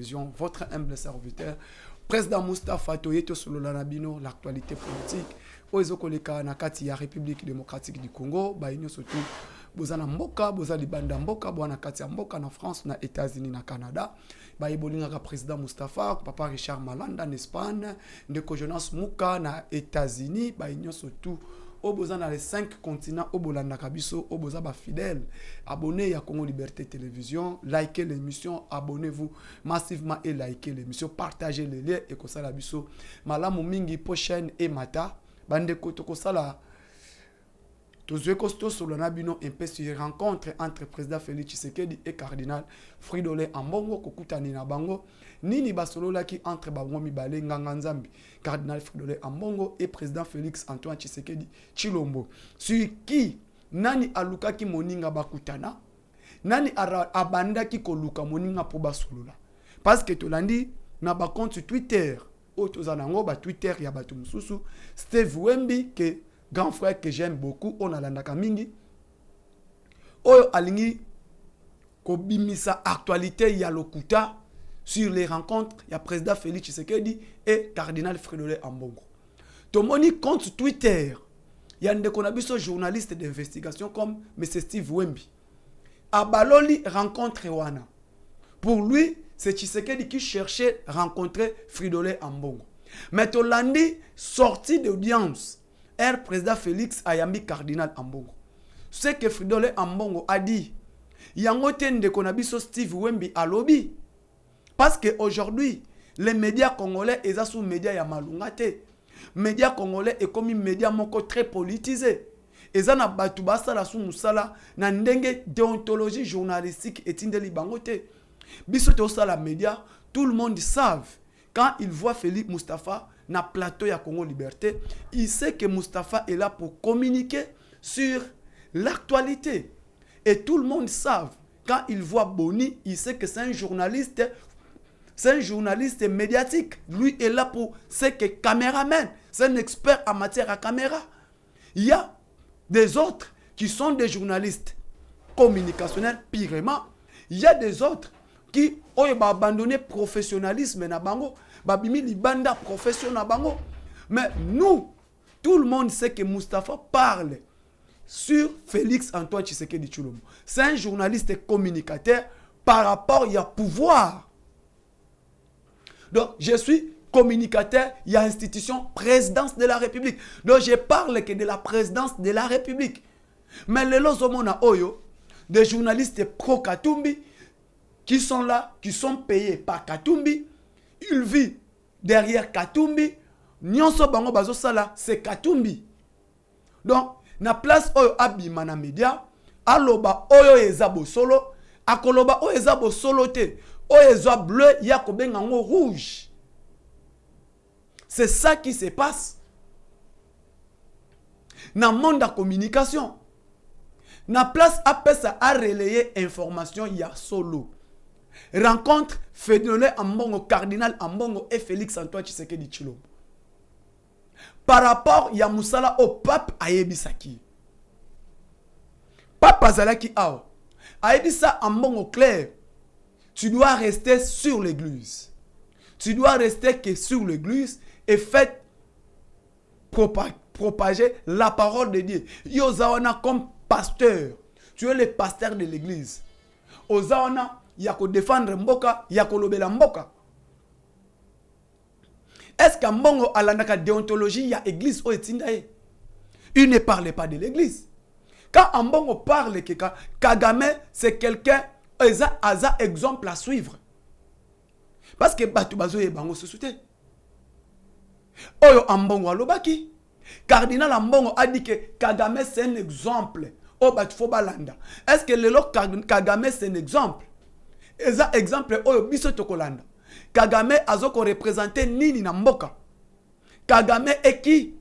Télévision, votre humble serviteur, Président Moustapha Toyeto Sololanabino, l'actualité politique, Oezokoleka Nakati ya République démocratique du Congo, Baïnyo surtout, Bozana Mboka, Bozali Banda Mboka, Boana Katia Mboka, na France, na États-Unis, na Canada, Baïbolinga Président Moustapha, Papa Richard Malanda, en Espagne, Ndeko Jonas Mouka, na États-Unis, Baïnyo surtout, Oboza dans les 5 continents, Obolanda Kabiso, Oboza ba fidèle. Abonnez à Congo Liberté Télévision, likez l'émission, abonnez-vous massivement et likez l'émission, partagez les liens et Kosala Biso. Malamu mingi prochaine et mata, bande Kotoko Sala. Tozue Kosto Solonabino impé sur rencontre entre président Félix Tshisekedi et cardinal Fridolin Ambongo Kokutani na bango nini basolola ki entre bango mibale nganganzambi cardinal Fridolin Ambongo et président Félix Antoine Tshisekedi Chilombo sur qui nani aluka ki moninga bakutana nani abanda ki koluka moninga po basolola parce que tolandi na ba compte Twitter o tozanango ba Twitter ya batu mususu Steve Wembi que grand frère que j'aime beaucoup, on a l'andaka mingi. Oyo alingi kobimisa actualité ya lokuta sur les rencontres ya président Félix Tshisekedi et cardinal Fridolin Ambongo. Tomoni compte Twitter, ya ndeko na biso journaliste d'investigation comme M. Steve Wembi. Abaloli rencontre wana. Pour lui, c'est Tshisekedi qui cherchait rencontrer Fridolin Ambongo. Mais Tolandi sorti d'audience. Président Félix Ayambi cardinal Ambongo. Ce que Fridolin Ambongo a dit, yango tende konabiso Steve Wembi à lobby. Parce que aujourd'hui, les médias congolais sont sous médias ya malungate. Médias congolais est comme un média moko très politisé. Ezana batu basala sous musala na ndenge déontologie journalistique et tindeli bangote. Biso to sala média, tout le monde savent quand il voit Félix Moustapha na plateau ya Congo Liberté, il sait que Moustapha est là pour communiquer sur l'actualité. Et tout le monde savent, quand il voit Boni, il sait que c'est un journaliste médiatique. Lui est là pour, c'est que caméraman, c'est un expert en matière à caméra. Il y a des autres qui sont des journalistes communicationnels pirement. Il y a des autres qui ont abandonné le professionnalisme na bango. Babimi Libanda professionnel bango. Mais nous, tout le monde sait que Moustapha parle sur Félix Antoine Tshisekedi Tshilombo. C'est un journaliste communicateur par rapport à pouvoir. Donc, je suis communicateur, il y a institution présidence de la République. Donc, je parle que de la présidence de la République. Mais les lozomona oyo, des journalistes pro-Katumbi, qui sont là, qui sont payés par Katumbi, il vit derrière Katumbi. Nyonso bango bazo sala, c'est Katumbi. Donc, na place oyo abima na media, aloba oyo ezabo solo, akoloba oyo ezabo solo te, oyo ezwa bleu, yakobenga ngo rouge. C'est ça qui se passe. Na monde de communication. Na place apesa a relayer information ya solo. Rencontre Fridolin Ambongo, cardinal Ambongo et Félix Antoine Tshisekedi Tshilombo. Par rapport à Moussala au pape Ayebisaki. Pape Azalaki Ao. Ayebisa Ambongo clair. Tu dois rester sur l'église. Tu dois rester que sur l'église et faire propager la parole de Dieu. Yozawana comme pasteur. Tu es le pasteur de l'église. Ozawana yako défendre mboka, yako lobela mboka. Est-ce qu'Ambongo a la déontologie ya église o etindaye? Il ne parle pas de l'église. Quand Ambongo parle que Kagame c'est quelqu'un aza exemple à suivre. Parce que batu bazo ye bango sosute. Oyo Ambongo alobaki. Cardinal Ambongo a dit que Kagame c'est un exemple. Oh batu fo balanda. Est-ce que lelo Kagame c'est un exemple? Eza exemple oyo biso tokolanda. Kagame azoko représenter nini na mboka. Kagame est qui?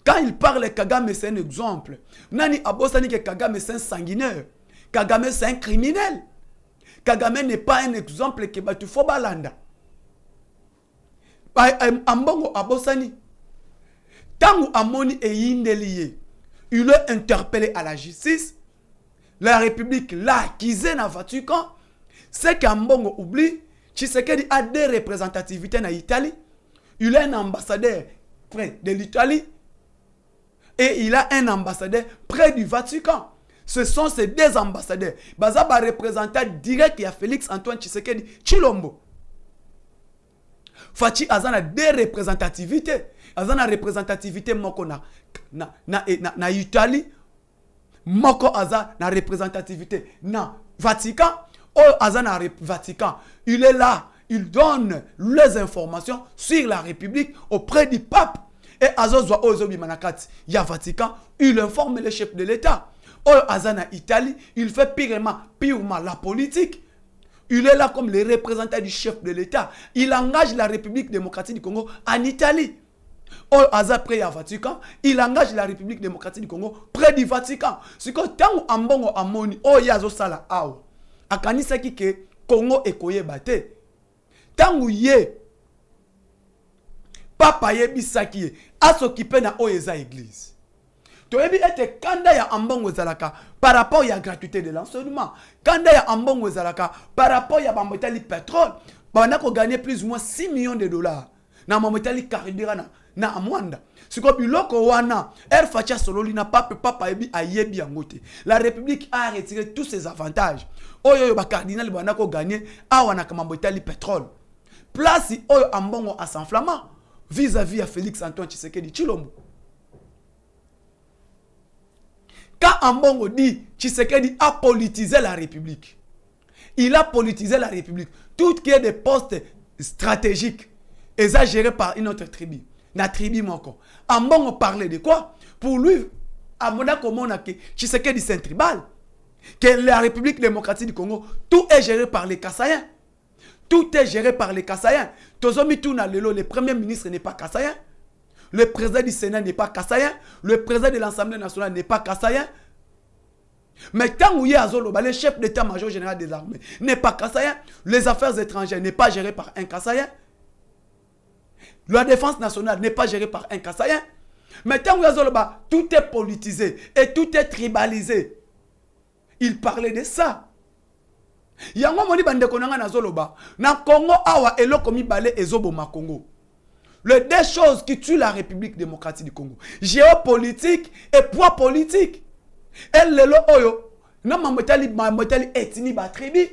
Quand il parle Kagame c'est un exemple. Nani abosani que Kagame c'est un sanguinaire. Kagame c'est un criminel. Kagame n'est pas un exemple que batu fo balanda. Ambongo abosani. Tangu amoni e yindeliye. Il est interpellé à la justice. La République l'a accusé na Vatican. C'est qu'Ambongo oublie Tshisekedi a des représentativités en Italie. Il a un ambassadeur près de l'Italie. Et il a un ambassadeur près du Vatican. Ce sont ces deux ambassadeurs. Bazaba représentant direct à Félix Antoine Tshisekedi Tshilombo. Fachi azana des représentativités. Azana représentativité moko na Italie. Moko aza na représentativité na Vatican. Azana Vatican. Il est là. Il donne les informations sur la République auprès du pape. Et Azozwa Ozobi Manakati, il y a Vatican, il informe les chefs de l'État. Azana Italie, il fait purement la politique. Il est là comme le représentant du chef de l'État. Il engage la République démocratique du Congo en Italie. Aza près à Vatican, il engage la République démocratique du Congo près du Vatican. C'est que tant ambongo amoni, yazo sala awo. Akanisa ki ke Congo ekoye bate. Tant ye papa yebi saki a s'occuper na oyeza église. To yebi ete kanda ya ambongo zalaka par rapport ya gratuité de l'enseignement. Kanda ya ambongo zalaka par rapport ya bambotali pétrole. Bana ko gagner plus ou moins 6 millions de dollars. Na bambotali carburant na amwanda. Siko biloko wana er facha sololi na papa yebi ayebi yangote. La République a retiré tous ses avantages. Oyo ba cardinal bana ko gagner awana kamambotali pétrole. Place oyo ambongo a s'enflammant vis-à-vis à Félix Antoine Tshisekedi Tshilombo. Quand Ambongo dit Tshisekedi a politisé la République, il a politisé la République. Tout qui est des postes stratégiques exagérés par une autre tribu. La tribu moko. Ambongo parlait de quoi? Pour lui, à Monaco, Tshisekedi c'est un tribal. Que la République démocratique du Congo, tout est géré par les Kassaïens. Tout est géré par les Kassaïens. Tozomi Tuna Lelo, le premier ministre n'est pas Kassaïen. Le président du Sénat n'est pas Kassaïen. Le président de l'Assemblée nationale n'est pas Kassaïen. Mais tant où il y a Zolo, le chef d'état-major général des armées n'est pas Kassaïen. Les affaires étrangères n'est pas géré par un Kassaïen. La défense nationale n'est pas gérée par un Kassaïen. Mais tant où il y a Zolo, tout est politisé et tout est tribalisé. Il parlait de ça. Yango moni bande konanga na zoloba na Congo awa eloko mibale ezoboma Congo. Les deux choses qui tuent la République démocratique du Congo, géopolitique et poids politique. Et lelo oyo na mamotali etini ba tribu.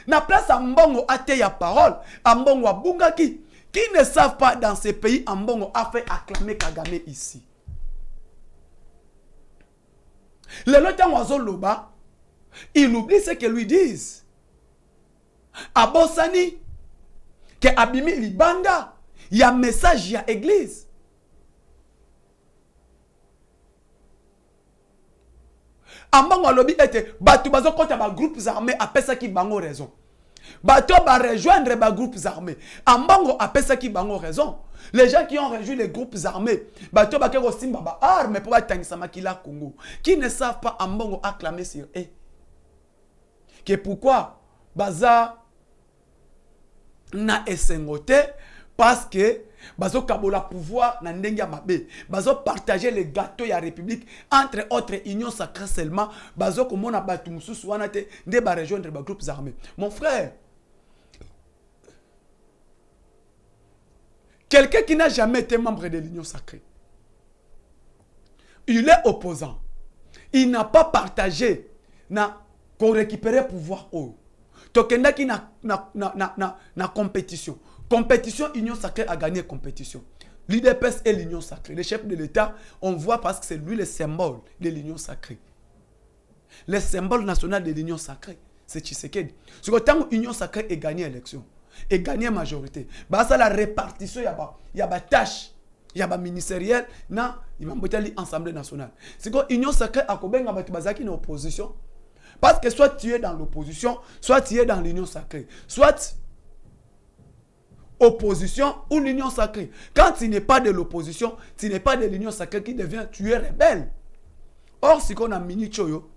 Na place ambongo ate ya parole, ambongo abungaki qui ne savent pas dans ces pays ambongo a fait acclamer Kagame ici. Lelo tango zoloba il oublie ce que lui disent. Abosani, que Abimi Libanda, il y a un message, il y a église. Ambango lobby était, batu bazo kota ba groupes armés après ça qui bango raison. Batu ba rejoindre ba groupes armés. Ambango après ça qui bango raison. Les gens qui ont rejoint les groupes armés, batu ba kero simba ba armes pour batangisa makila Congo, qui ne savent pas Ambango acclamer sur eux. Que pourquoi baza na esengote parce que bazo kabola pouvoir na ndenga mabe bazo partager les gâteaux ya République entre autres union sacrée seulement bazo komona batu mususu wana te nde ba rejoindre ba groupes armés. Mon frère, quelqu'un qui n'a jamais été membre de l'union sacrée, il est opposant, il n'a pas partagé na qu'on récupère pouvoir haut. Tokenda qui na compétition. Compétition, Union Sacrée a gagné compétition. L'IDPS est l'Union Sacrée. Le chef de l'État, on voit parce que c'est lui le symbole de l'Union Sacrée. Le symbole national de l'Union Sacrée, c'est Tshisekedi. Sur le temps où l'Union Sacrée a gagné l'élection, et gagné majorité, bah ça la répartition, il y a des tâches, il y a des ministériels, il y a l'Assemblée nationale. C'est que l'Union Sacrée a une opposition. Parce que soit tu es dans l'opposition, soit tu es dans l'union sacrée. Soit opposition ou l'union sacrée. Quand tu n'es pas de l'opposition, tu n'es pas de l'union sacrée qui devient, tu es rebelle. Or, si on a mini choyo,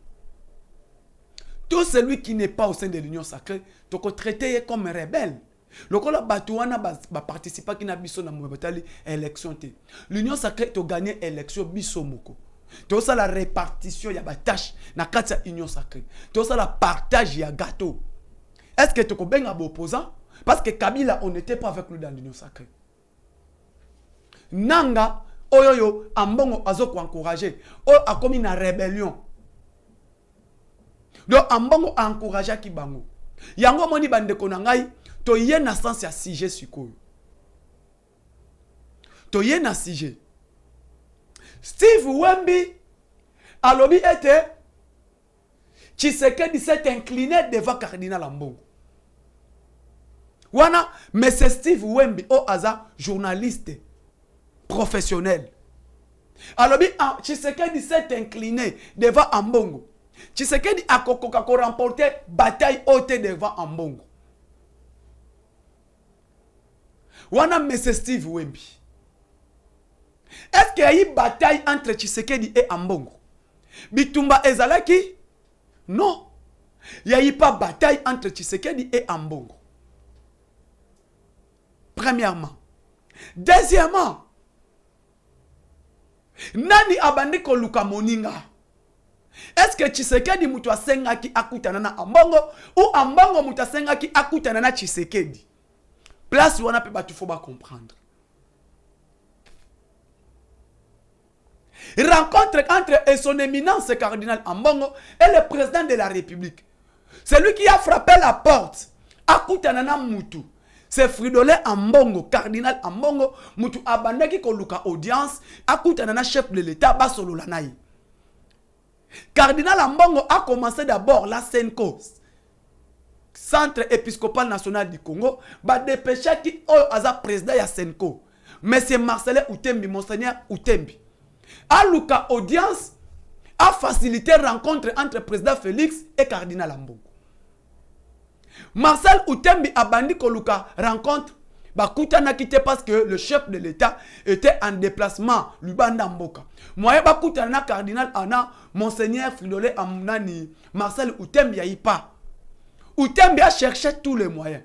tout celui qui n'est pas au sein de l'union sacrée, tu peux traiter comme rebelle. Le cas batouana participa qui n'a biso na mobetali élection te. L'union sacrée tu gagné élection biso moko. Tu as la répartition, il y a des tâches dans la union sacrée. Tu as la partage, il y a gâteau. Est-ce que tu as un opposant? Parce que Kabila, on n'était pas avec lui dans l'union sacrée. Nanga, oyoyo, ambongo azoko encouragé. O a commis une rébellion. Donc ambongo a encouragé Kibango. Yango moni bande konangai, to yé na sens ya sujet sikoyo. To yé na sujet. Steve Wembi, alobi était Tshisekedi s'est incliné devant Cardinal Ambongo. Wana, mais c'est Steve Wembi, au hasard, journaliste, professionnel. Alors, Tshisekedi s'est incliné devant Ambongo. Tshisekedi a remporté bataille haute devant Ambongo. Wana, mais c'est Steve Wembi. Est-ce qu'il y a eu bataille entre Tshisekedi et Ambongo? Bitumba Ezalaki? Non. Il n'y a eu pas bataille entre Tshisekedi et Ambongo. Premièrement. Deuxièmement, nani abandi ko luka moninga? Est-ce que Tshisekedi mutu asengaki akutana na Ambongo ou Ambongo mutu asengaki akutana na Tshisekedi? Place wana pe batu faut ba comprendre. Rencontre entre son éminence cardinal Ambongo et le président de la République. C'est lui qui a frappé la porte. Akutana na mutu. C'est Fridolin Ambongo, cardinal Ambongo, mutu abandaki ko luka audience, akutana na chef de l'État, basolo lanaï. Cardinal Ambongo a commencé d'abord la Senko, Centre épiscopal national du Congo, ba dépêché qui aza président ya Senko. Mais c'est Marcelin Outembi, monseigneur Outembi. A luka audience, a facilité rencontre entre président Félix et cardinal Ambongo. Marcel Outembi a bandi koluka rencontre bakutana quitté parce que le chef de l'État était en déplacement Lubanda Mboka. Moi bakutana cardinal ana monseigneur Fridolin Amnani Marcel Outembi a pas. Outembi a cherché tous les moyens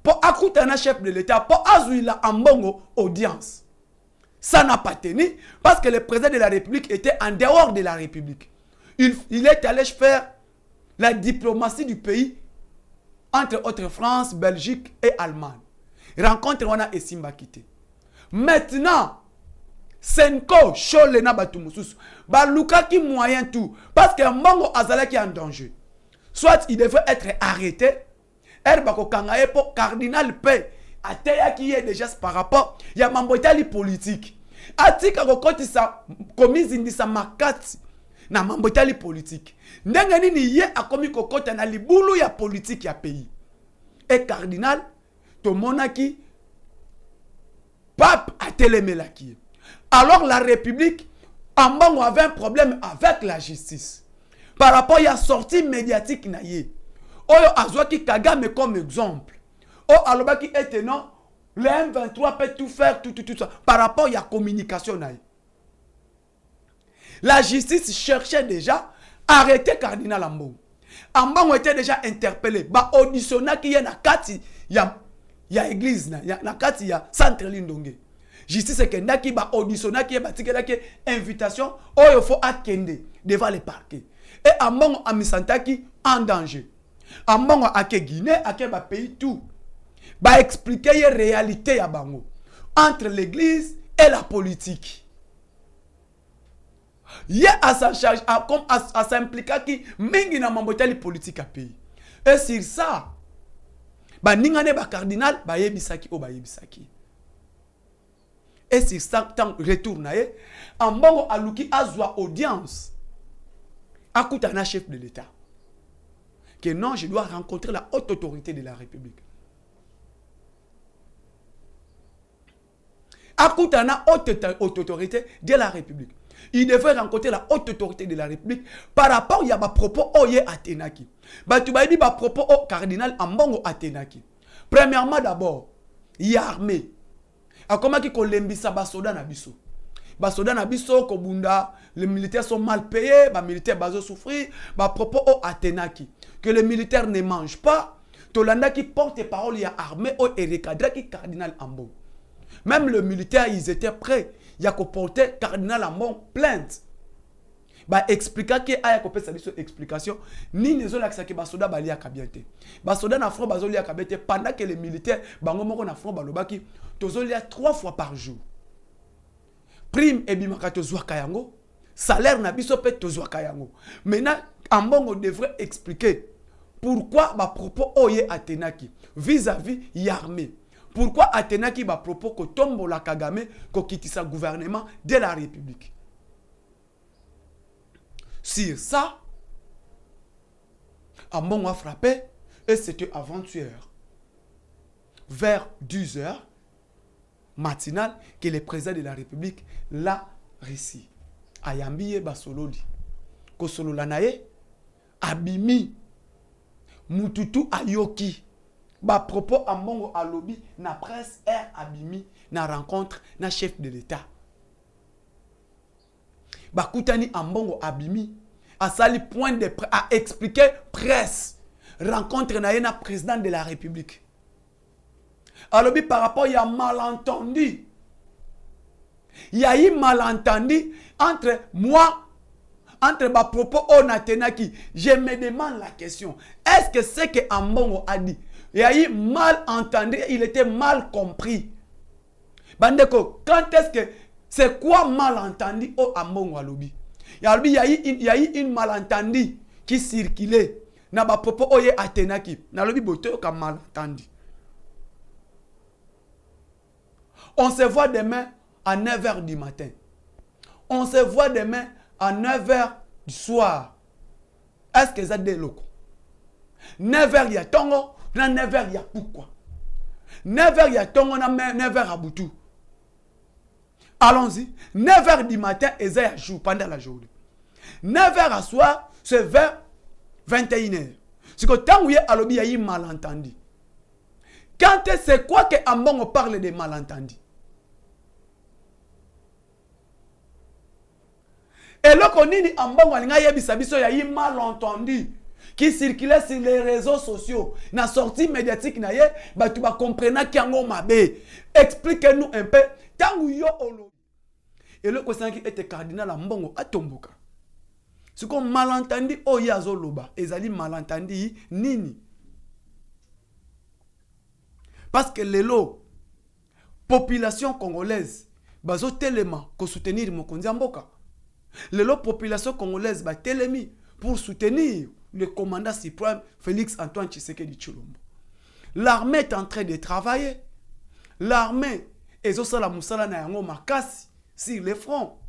pour akutana chef de l'État pour azuila Ambongo audience. Ça n'a pas tenu parce que le président de la République était en dehors de la République. Il est allé faire la diplomatie du pays entre autres France, Belgique et Allemagne. Rencontre wana et Simba quitté. Maintenant, Senko, Cholena Batumususu, Baluka qui moyen tout. Parce que Mbongo Azala qui est en danger. Soit il devrait être arrêté, Erbako Kangaye pour cardinal paix. Ateya qui est déjà par rapport, il y a mambotali politique. Atika kokoti sa commise indisa makati na mambotali politique. Ndenge nini ye akomi kokota na libulu ya politique ya pays. Et cardinal to monaki pape a telemelaki. Alors la République Ambongo avait un problème avec la justice. Par rapport à la sortie médiatique na ye. Oyo azwaki Kagame comme exemple. Oh, alors qui est non, le M23 peut tout faire, tout ça. Par rapport à la communication. La justice cherchait déjà à arrêter Cardinal Ambongo. Ambongo était déjà interpellé. Ba auditionna qui y a na kati ya église na kati ya centre Lindonge. Justice est que ba auditionna qui ba tikela ki invitation il faut akende devant le parquet. Et Ambongo a misantaki en danger. Ambongo a ke Guinée, a ke ba pays tout. Ba expliquer la réalité ya bango entre l'église et la politique. Yé à sa charge à s'impliquer qui mingi na mambotali politique à pays. Et sur ça, ba ningane ba cardinal ba yebisaki o ba yebisaki. Et sur ça tant retour na ye, Ambongo aluki azwa audience. Akuta na chef de l'État. Que non, je dois rencontrer la haute autorité de la République. Akutana haute autorité de la République. Il devrait rencontrer la haute autorité de la République par rapport à ma propos oye atenaki. Batubaibi ba propos au cardinal Ambongo atenaki. Premièrement d'abord, il y a armée. A comment qui kolembisa basoda na biso. Basoda na biso kobunda, les militaires sont mal payés, les militaires bazo souffrir, ba propos au atenaki que les militaires ne mangent pas. Tolanda qui porte parole il y a armée au Erekadra qui cardinal Ambongo. Même les militaires, ils étaient prêts. Il y a qu'à porter cardinal Ambongo plainte. ba expliquer que aya ko pesa biso explication ni nezo la que basoda bali akabiente basoda na front bazoli akabiente pendant que les militaires bango moko na front balobaki tozoli 3 fois par jour prime ebimaka tozwaka yango salaire na biso pe tozwaka yango maintenant ambongo devrait expliquer pourquoi ba propos oye atenaki vis-à-vis l'armée. Pourquoi atenaki ba propos ko tombo la Kagame ko kitisa gouvernement de la République. Sur ça, Ambongo a frappé et c'était avant-hier. Vers 10h matinale que le président de la République l'a réussi. Ayambiye basololi. Ko sololanaye abimi mututu ayoki. Ba propos Ambongo alobi na presse air abimi na rencontre na chef de l'État. Ba kutani Ambongo abimi a sali point de a expliqué presse rencontre na président de la République. Alobi par rapport à malentendu. Il y a eu malentendu entre moi entre ma propos onatenaki. Je me demande la question. Est-ce que c'est que Ambongo a dit? Il y a eu mal entendu, il était mal compris. Bandeko, quand est-ce que c'est quoi mal entendu au Ambongo alobi? Il y a eu une malentendu qui circulait. Na ba propos oye atenaki. Na lobi boto ka malentendu. On se voit demain à 9h du matin. On se voit demain à 9h du soir. Est-ce que ça des locaux? 9h il y a Tongo, na 9h il y a pourquoi? 9h il y a Tongo, na 9h à Boutou. Allons-y. 9h du matin et ça joue pendant la journée. 9h à soir, c'est vers 21h. C'est que tant où il y a il y a eu malentendu. Quand c'est quoi que Ambongo parle de malentendu? Et là, on dit Ambongo il y a eu malentendu qui circulait sur les réseaux sociaux. Na sortie médiatique na ye, bah tu vas comprendre qu'il y a un mabe. Expliquez-nous un peu. Tant où yo olo. Et le question qui était cardinal Ambongo a tomboka. Ce qu'on malentendu o yazo loba, ezali malentendu nini. Parce que lelo population congolaise bazo tellement ko soutenir Mokonzi Mboka. Lelo population congolaise ba telemi pour soutenir le commandant suprême Félix Antoine Tshisekedi Tshilombo. L'armée est en train de travailler. L'armée ezo la musala na yango makasi sur les fronts.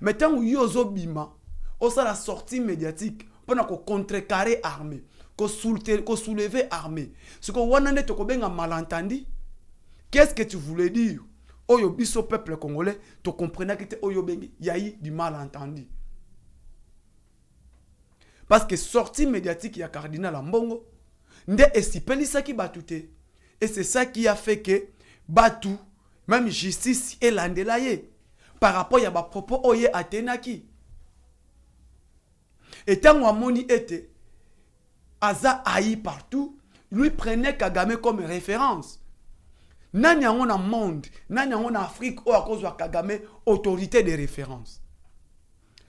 Mais tant où yozo bima, osa la sortie médiatique pendant qu'on contrecarrer armée, qu'on soulever armée. Ce qu'on wanane to kobenga malentendu. Qu'est-ce que tu voulais dire? Oyo biso peuple congolais, tu comprenais que oyo bengi yayi du malentendu. Parce que sortie médiatique il y a cardinal Ambongo, nde esipelisa ki batute. Et c'est ça qui a fait que Batu, même justice et l'andelaye, par rapport à ma propos oye atenaki. Et tant Wamoni était, Aza aïe partout, lui prenait Kagame comme référence. Nani on a monde, nani on a Afrique ou à cause de Kagame, autorité de référence.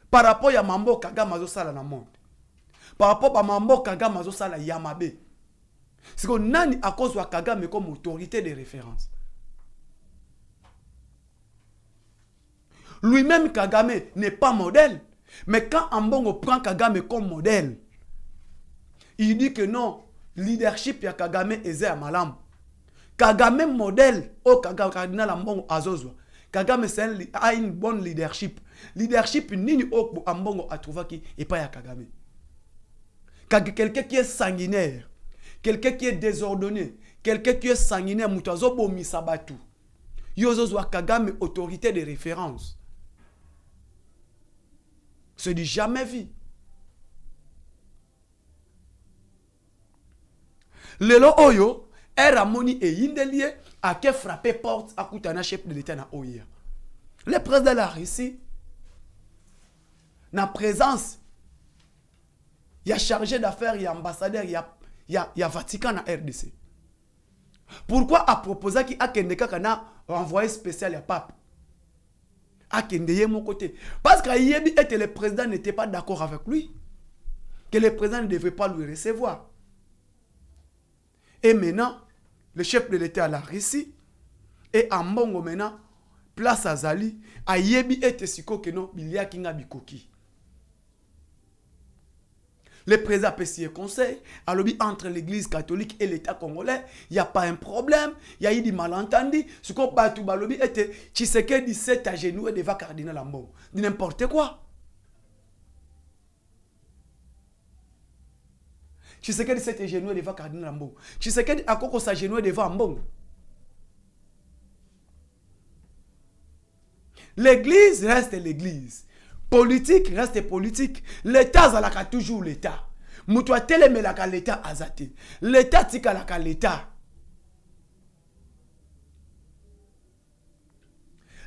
Par rapport à Mambo Kagame azo sala na monde. Par rapport à Mambo Kagame azo sala Yamabe. C'est que nani à cause de Kagame comme autorité de référence. Lui-même Kagame n'est pas modèle. Mais quand Ambongo prend Kagame comme modèle, il dit que non, leadership ya Kagame est à malam. Kagame modèle au cardinal Ambongo Azozwa. Kagame a une bonne leadership. Leadership nini au Ambongo a trouvé qui et pas ya Kagame. Quelqu'un qui est sanguinaire, quelqu'un qui est désordonné, quelqu'un qui est sanguinaire, mutazobo misabatu. Yozozwa Kagame autorité de référence. C'est du jamais vu. Lelo Oyo, Ramoni et Yindelie a qui frappé porte à Koutana chef de l'État na Oya. Le président de la Russie, na présence, il y a chargé d'affaires, il y a ambassadeur, il y a Vatican na RDC. Pourquoi à proposer qu'il a Kendeka kana envoyé spécial à pape? akende mon côté. Parce que le président n'était pas d'accord avec lui. Que le président ne devait pas lui recevoir. Et maintenant, le chef de l'État l'a réussi. Et en Mbongo maintenant, place à Zali, a yebi ete siko que non, bilia kinga bikoki. Le président peut s'y conseil, à l'objet entre l'église catholique et l'État congolais, il n'y a pas un problème, il y a eu des malentendus. Ce qu'on bat tout balobi était Tshisekedi 17 à genoux et devant cardinal Ambongo. Dit n'importe quoi. Tshisekedi 17 à genoux et devant cardinal Ambongo. Tshisekedi a quoi sa genoux devant Ambongo. L'église reste l'église. Politique reste politique. L'État zalaka toujours l'État. Moutoua telemelaka l'État azate. L'État tikalaka l'État.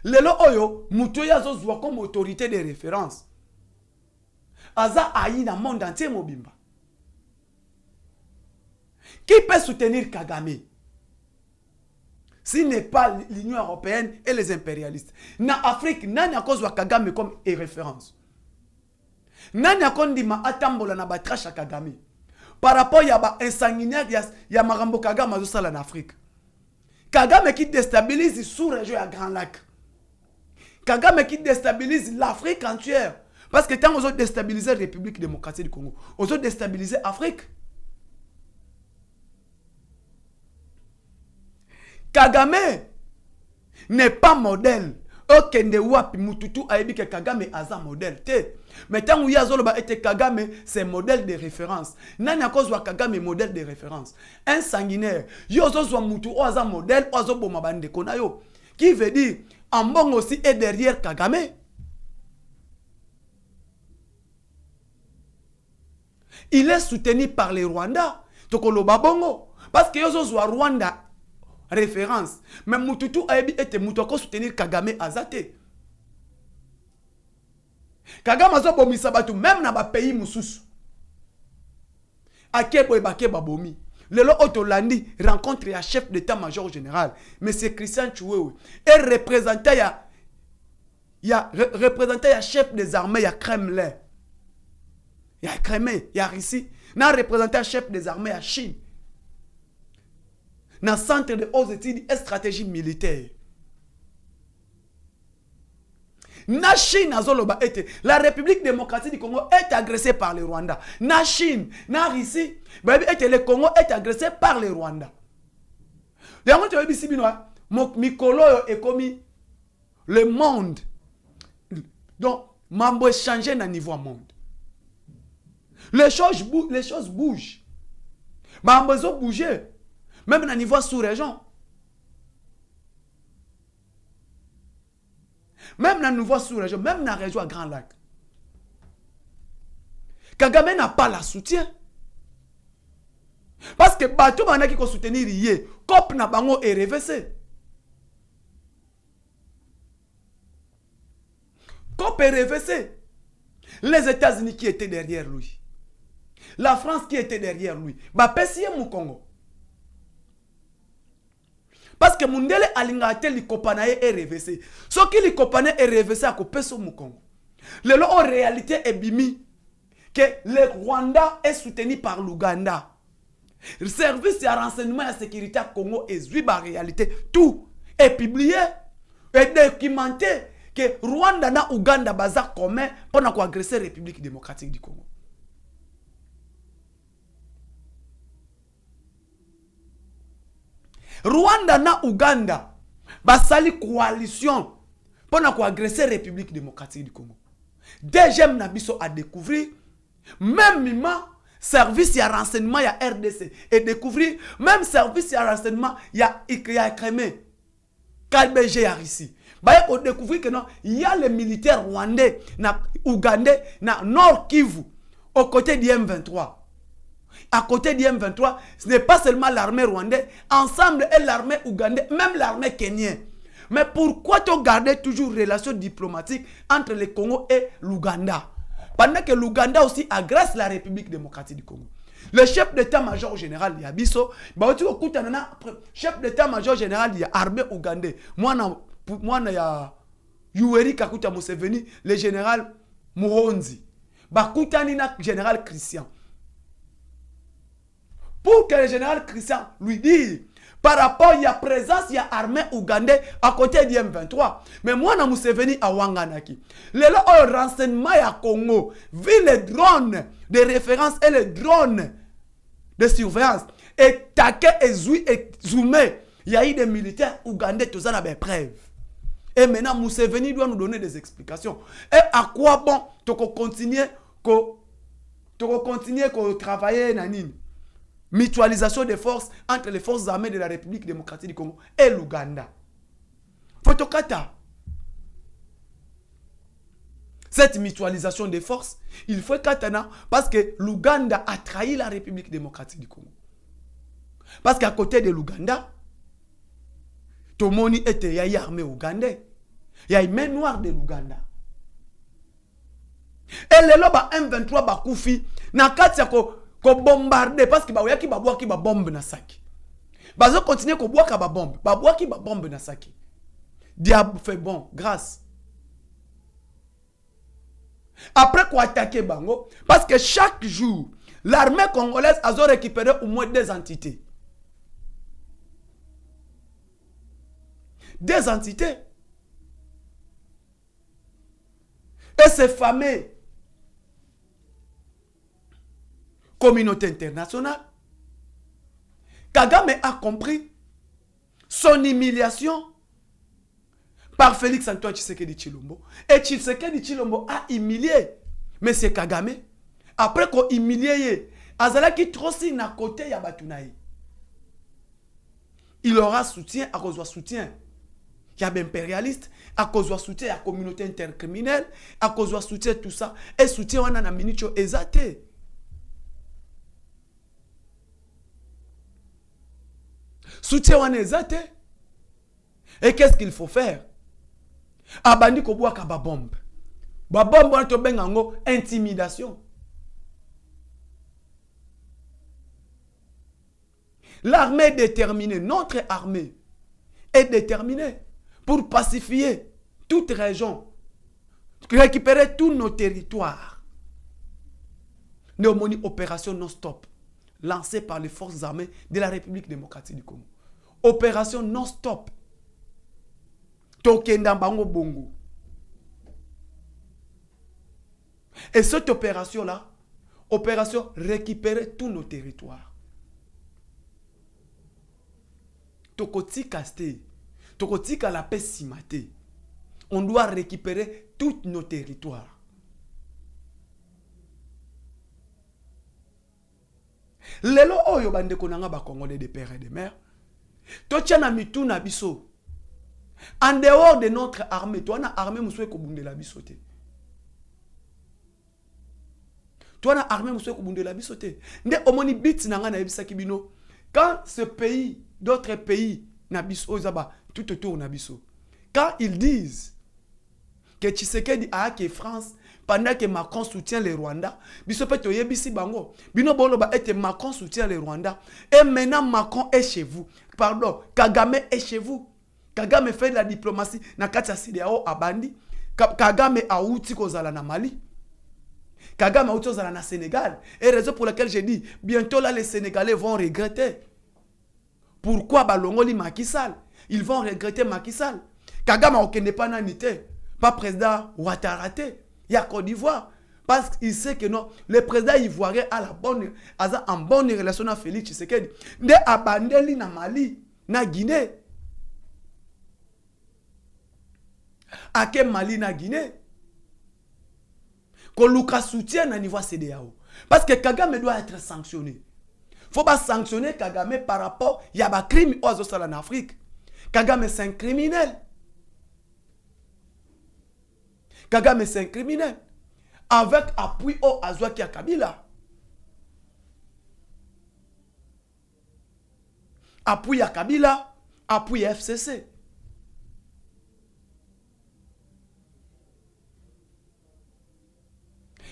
Lelo oyo, moutoua yazo zwa comme autorité de référence. Aza aïe dans le monde entier mobimba. Qui peut soutenir Kagame? Ce n'est pas l'Union européenne et les impérialistes. Na Afrique, nani a cause wa Kagame comme référence. Nani a cause di ma atambola na batrash Kagame. Par rapport à un sanguinaire, il y a Marambo Kagame en Afrique. Kagame qui déstabilise sous-région à Grand Lac. Kagame qui déstabilise l'Afrique entière. Parce que tant on a déstabilisé la République démocratique du Congo, on a déstabilisé l'Afrique. Kagame n'est pas modèle. Okende wapi mututu aibi que Kagame aza modèle. Mais tant où yazoloba était Kagame, c'est modèle de référence. Nani a cause wa Kagame modèle de référence. Un sanguinaire. Yozo zwa mutu oza modèle ozo boma bande konayo. Qui veut dire Ambongo aussi est derrière Kagame. Il est soutenu par les Rwandais. Tokolo babongo. Parce que yozo zwa Rwanda référence. Mais Mututu Aebi était Mutoko soutenir Kagame Azate. Kagame Azo bomi sabatu même na ba pays mususu. Akebo ebake babomi. Lelo Otolandi rencontre ya chef d'état-major général, monsieur Christian Chiwewe, et représentant ya chef des armées ya Kremlin. Ya Kremlin, ya Russie, na représentant chef des armées ya Chine. Dans le centre de hautes études et stratégie militaire. La Chine, la République démocratique du Congo est agressée par les Rwandais. La Chine, la Russie, le Congo est agressé par les Rwandais. Mikolo est commis le monde. Donc, mambo est changé dans le niveau monde. Les choses bougent. Mambo ont bougé. Même dans le niveau sous-région. Même dans le niveau sous-région, même dans la région à Grand Lac. Kagame n'a pas la soutien. Parce que Batou Bana qui peut soutenir Yé, Kop na bango est RVC. Kop est RVC. Les États-Unis qui étaient derrière lui. La France qui était derrière lui. Bah, Pessie Moukongo. Parce que Mundele alingate li kopanaye est RVC. Ce qui li kopanaye est RVC à Kopeso Mukongo. Le lot en réalité est bimi que le Rwanda est soutenu par l'Ouganda. Le service de renseignement et de sécurité à Congo est vu en réalité. Tout est publié et documenté que Rwanda na Ouganda bazar commun pour agresser la République démocratique du Congo. Rwanda na Ouganda basali coalition pour agresser la République démocratique du Congo. Deuxième nabiso a découvert même mima service de renseignement ya RDC et découvrir même service de renseignement ya Kremé KBG ya ici. Bah on découvrir que non, il y a les militaires rwandais na ougandais na Nord Kivu aux côtés du M23. À côté du M23, ce n'est pas seulement l'armée rwandaise, ensemble et l'armée ougandaise, même l'armée kenyenne. Mais pourquoi tu gardes toujours une relation diplomatique entre le Congo et l'Ouganda? Pendant que l'Ouganda aussi agresse la République démocratique du Congo. Le chef d'état-major général, il y a Bisso, chef d'état-major général, il y a armée ougandaise. Moi, il y a Yoweri Kaguta Museveni, le général Muhonzi. Bakutani na général Christian. Pour que le général Christian lui dise, par rapport à la présence de l'armée ougandais à côté du M23. Mais moi, je Museveni à Wanganaki. Le renseignement à Congo, vu les drones de référence et les drones de surveillance, et Take et Zoumé, il y a eu des militaires ougandais, tout ça, on a des preuves. Et maintenant, Museveni doit nous donner des explications. Et à quoi bon, tu continuer à travailler, nanine? Mutualisation des forces entre les forces armées de la République démocratique du Congo et l'Ouganda. Photokata. Cette mutualisation des forces, il faut katana parce que l'Ouganda a trahi la République démocratique du Congo. Parce qu'à côté de l'Ouganda, Tomoni était il y a armée ougandais. Il y a une main noire de l'Ouganda. Et les loba M23 bakoufi na katia ko bombarder parce que ba yaki ba boaki ba bombe na saki. Bazo continuer ko boaka ba bombe, ba boaki ba bombe na saki. Diable fait bon, grâce. Après quoi attaquer bango parce que chaque jour l'armée congolaise a récupéré au moins des entités. Des entités. Et ces fameux communauté internationale, Kagame a compris son humiliation par Félix Antoine Tshisekedi Tshilombo. Et Tshisekedi Tshilombo a humilié M. Kagame. Après qu'on humilié, Azala qui trop si na côté ya Batunaï. Il aura soutien, à cause de soutien. Il y a des impérialistes, à cause de soutien, à la communauté intercriminelle, à cause de soutien, tout ça. Et soutien, on a un minute exact. Soutien, on est exact. Et qu'est-ce qu'il faut faire? Abandi ko bois ka ba bombe. Ba bombe on to bengango intimidation. L'armée est déterminée, notre armée est déterminée pour pacifier toute région, récupérer tous nos territoires. Néomoni opération non-stop, lancée par les forces armées de la République démocratique du Congo. Opération non-stop. Tokenda bango bongo. Et cette opération-là, opération récupérer tous nos territoires. Tokoti Kasté, Tokoti à la paix simate. On doit récupérer tous nos territoires. Lelo oyo bande konanga ba Congolais de père et de mère. Totiana mituna biso. En dehors de notre armée, toi na armée muswe ko bundela biso te. Toi na armée muswe ko bundela biso te. Nde omoni bit nanga na ebisaki bino. Quand ce pays, d'autres pays na biso zaba tout autour na biso. Quand ils disent que Tshisekedi a que France pendant que Macron soutient le Rwanda, biso pe toyebisi bango. Bino boloba ete Macron soutient le Rwanda et maintenant Macron est chez vous. Pardon, Kagame est chez vous. Kagame fait de la diplomatie na kati ya CEDEAO abandi. Kagame a outi kozala na Mali. Kagame a outi kozala na Sénégal. Et raison pour laquelle j'ai dit bientôt là les Sénégalais vont regretter. Pourquoi balongoli Macky Sall? Ils vont regretter Macky Sall. Kagame okende pas nanité, pas président Ouattarate, il y a Côte d'Ivoire parce qu'il sait que non, le président ivoirien a en bonne relation avec Félix Tshisekedi. De abandeli na Mali, na Guinée. Ake Mali na Guinée. Ko luka soutien na niveau CEDEAO. Parce que Kagame doit être sanctionné. Faut pas sanctionner Kagame par rapport à y a des crimes en Afrique. Kagame c'est un criminel. Kagame c'est un criminel. Avec appui au Azwaki à Kabila. Appui à Kabila, appui à FCC.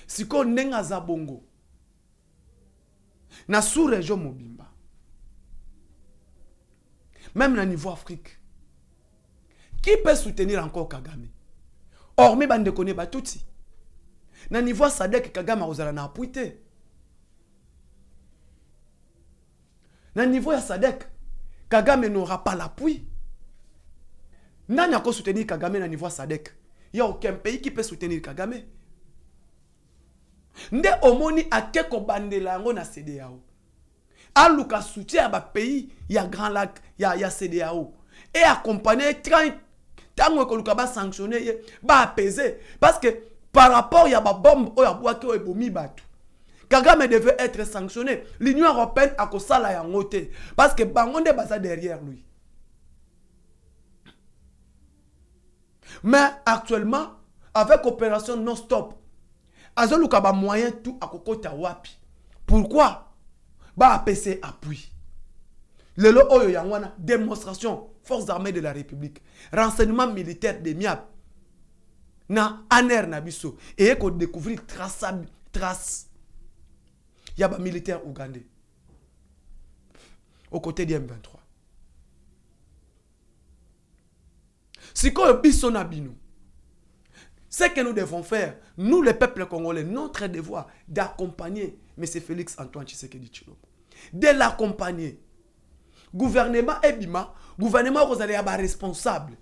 Si on nenga za bongo na sous-région Mobimba, même na niveau Afrique, qui peut soutenir encore Kagame? hormis bande kone batuti. Na niveau Sadek Kagame ozala na appui te. Na niveau ya Sadek Kagame n'aura pas l'appui. Nani ako soutenir Kagame na niveau Sadek? Il n'y a aucun pays qui peut soutenir Kagame. Nde omoni akeko bandela yango na CEDEAO. Aluka soutien ba pays ya Grand Lac ya CEDEAO et accompagner tango ko luka ba sanctionner ba apaiser parce que par rapport ya ba bombe o ya boaki o ebomi batu. Kagame devait être sanctionné. L'Union européenne a kosala yango te parce que bangonde baza derrière lui. Mais actuellement avec opération non-stop azoluka ba moyen tout à kokota wapi. Pourquoi? Ba APC appui. Lelo oyo yangwana démonstration forces armées de la République, renseignement militaire de MIAP na aner na biso et ko découvrir trace yaba militaire ougandais aux côtés du M23. Sikoyo biso na bino. Ce que nous devons faire, nous les peuples congolais, notre devoir d'accompagner M. Félix Antoine Tshisekedi Tshilombo. De l'accompagner. Gouvernement Ebima, gouvernement vous allez avoir responsable.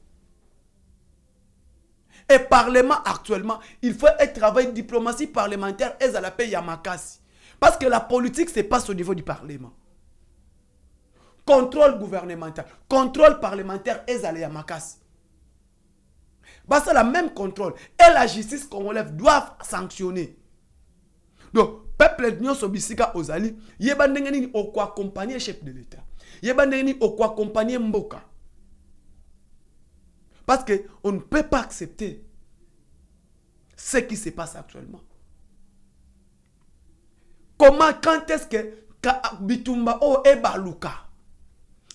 Et parlement actuellement, il faut un travail diplomatie parlementaire et à la paix Yamakasi. Parce que la politique, c'est pas au niveau du parlement. Contrôle gouvernemental, contrôle parlementaire et à la Yamakasi. Bah, c'est la même contrôle. Et la justice congolaise doivent sanctionner. Donc, peuple d'Union Sobisika Ozali, yebandengeni au quoi accompagner le chef de l'État. Yebandengeni au quoi accompagner Mboka. Parce qu'on ne peut pas accepter ce qui se passe actuellement. Comment, quand est-ce que Bitumba o Ebaluka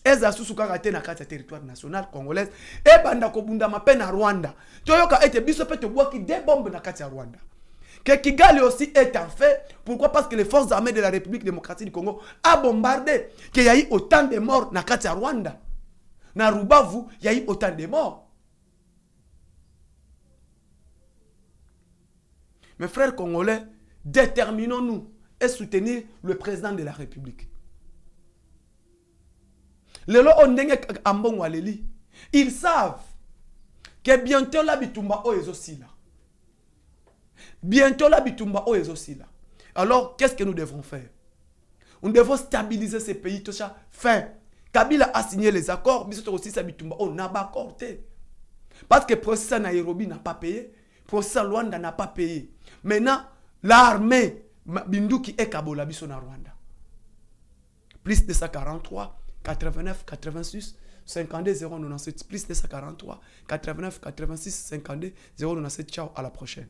Eza susuka kate na kati ya territoire national congolaise e banda ko bunda mape na Rwanda. Toyoka ete biso pe to boaki des bombes na kati ya Rwanda. Que Kigali aussi est en fait. Pourquoi? Parce que les forces armées de la République démocratique du Congo a bombardé. Qu'il y a eu autant de morts na kati ya Rwanda. Na Rubavu, il y a eu autant de morts. Mes frères congolais, déterminons-nous et soutenir le président de la République. Ils savent que bientôt la bitumba o aussi là. Bientôt la bitumba o aussi là. Alors, qu'est-ce que nous devons faire? Nous devons stabiliser ces pays tout ça. Fin. Kabila a signé les accords, mais aussi sa bitumba o n'a pas accordé. Parce que procès Nairobi n'a pas payé, procès Luanda n'a pas payé. Maintenant, l'armée Binduki est Kabola biso na Rwanda. Plus de 143 89, 86, 52, 097, plus de 143, 89, 86, 52, 097. Ciao, à la prochaine.